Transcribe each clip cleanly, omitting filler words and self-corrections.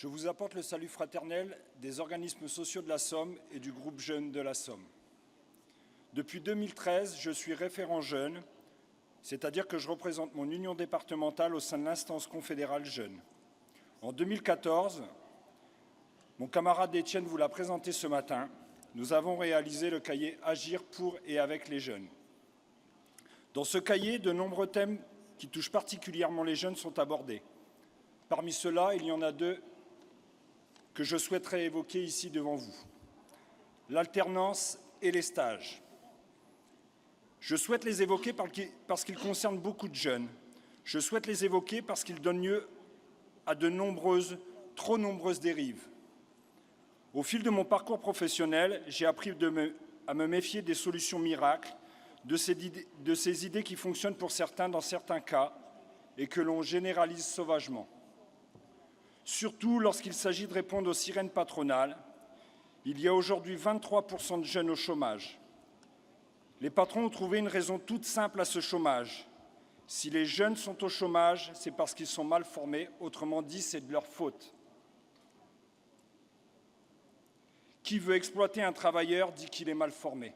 Je vous apporte le salut fraternel des organismes sociaux de la Somme et du groupe Jeunes de la Somme. Depuis 2013, je suis référent jeune, c'est-à-dire que je représente mon union départementale au sein de l'instance confédérale Jeunes. En 2014, mon camarade Étienne vous l'a présenté ce matin, nous avons réalisé le cahier « Agir pour et avec les jeunes ». Dans ce cahier, de nombreux thèmes qui touchent particulièrement les jeunes sont abordés. Parmi ceux-là, il y en a deux que je souhaiterais évoquer ici devant vous. L'alternance et les stages. Je souhaite les évoquer parce qu'ils concernent beaucoup de jeunes. Je souhaite les évoquer parce qu'ils donnent lieu à de nombreuses, trop nombreuses dérives. Au fil de mon parcours professionnel, j'ai appris à me méfier des solutions miracles, de ces idées qui fonctionnent pour certains dans certains cas et que l'on généralise sauvagement. Surtout lorsqu'il s'agit de répondre aux sirènes patronales, il y a aujourd'hui 23% de jeunes au chômage. Les patrons ont trouvé une raison toute simple à ce chômage. Si les jeunes sont au chômage, c'est parce qu'ils sont mal formés, autrement dit, c'est de leur faute. Qui veut exploiter un travailleur dit qu'il est mal formé.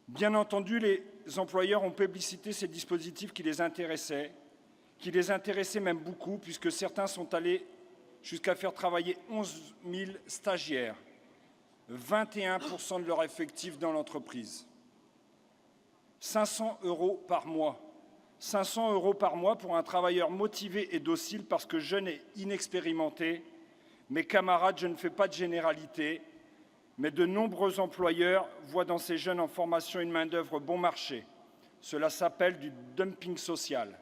Bien entendu, les employeurs ont publicité ces dispositifs qui les intéressaient même beaucoup, puisque certains sont allés jusqu'à faire travailler 11 000 stagiaires, 21% de leur effectif dans l'entreprise. 500 € par mois. 500 € par mois pour un travailleur motivé et docile parce que jeune et inexpérimenté. Mes camarades, je ne fais pas de généralité, mais de nombreux employeurs voient dans ces jeunes en formation une main-d'œuvre bon marché. Cela s'appelle du dumping social.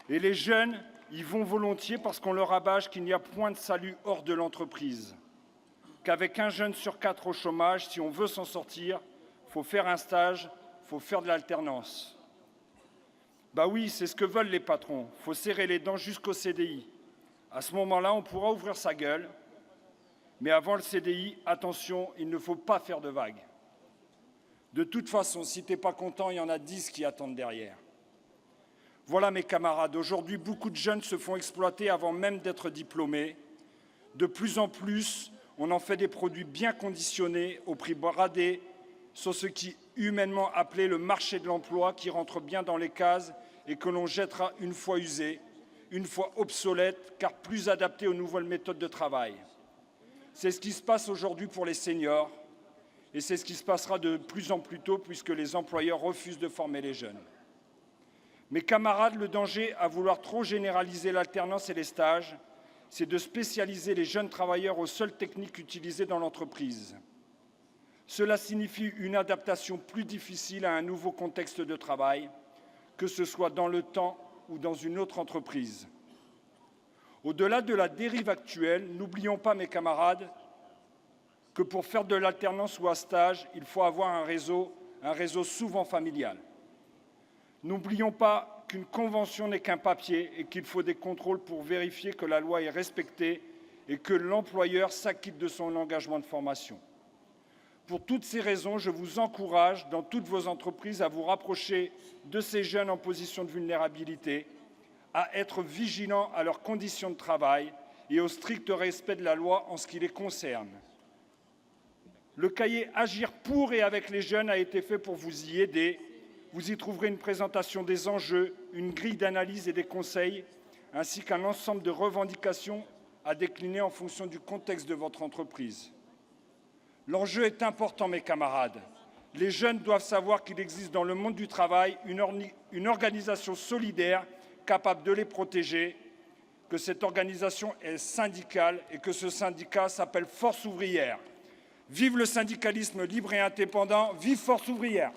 Et les jeunes y vont volontiers parce qu'on leur rabâche qu'il n'y a point de salut hors de l'entreprise. Qu'avec un jeune sur 4 au chômage, si on veut s'en sortir, il faut faire un stage, il faut faire de l'alternance. Bah oui, c'est ce que veulent les patrons. Il faut serrer les dents jusqu'au CDI. À ce moment-là, on pourra ouvrir sa gueule. Mais avant le CDI, attention, il ne faut pas faire de vagues. De toute façon, si tu n'es pas content, il y en a 10 qui attendent derrière. Voilà mes camarades, aujourd'hui, beaucoup de jeunes se font exploiter avant même d'être diplômés. De plus en plus, on en fait des produits bien conditionnés, au prix bradé, sur ce qui humainement appelé le marché de l'emploi, qui rentre bien dans les cases et que l'on jettera une fois usé, une fois obsolète, car plus adapté aux nouvelles méthodes de travail. C'est ce qui se passe aujourd'hui pour les seniors et c'est ce qui se passera de plus en plus tôt puisque les employeurs refusent de former les jeunes. Mes camarades, le danger à vouloir trop généraliser l'alternance et les stages, c'est de spécialiser les jeunes travailleurs aux seules techniques utilisées dans l'entreprise. Cela signifie une adaptation plus difficile à un nouveau contexte de travail, que ce soit dans le temps ou dans une autre entreprise. Au-delà de la dérive actuelle, n'oublions pas, mes camarades, que pour faire de l'alternance ou un stage, il faut avoir un réseau souvent familial. N'oublions pas qu'une convention n'est qu'un papier et qu'il faut des contrôles pour vérifier que la loi est respectée et que l'employeur s'acquitte de son engagement de formation. Pour toutes ces raisons, je vous encourage, dans toutes vos entreprises, à vous rapprocher de ces jeunes en position de vulnérabilité, à être vigilants à leurs conditions de travail et au strict respect de la loi en ce qui les concerne. Le cahier « Agir pour et avec les jeunes » a été fait pour vous y aider. Vous y trouverez une présentation des enjeux, une grille d'analyse et des conseils, ainsi qu'un ensemble de revendications à décliner en fonction du contexte de votre entreprise. L'enjeu est important, mes camarades. Les jeunes doivent savoir qu'il existe dans le monde du travail une organisation solidaire capable de les protéger, que cette organisation est syndicale et que ce syndicat s'appelle Force ouvrière. Vive le syndicalisme libre et indépendant, vive Force ouvrière!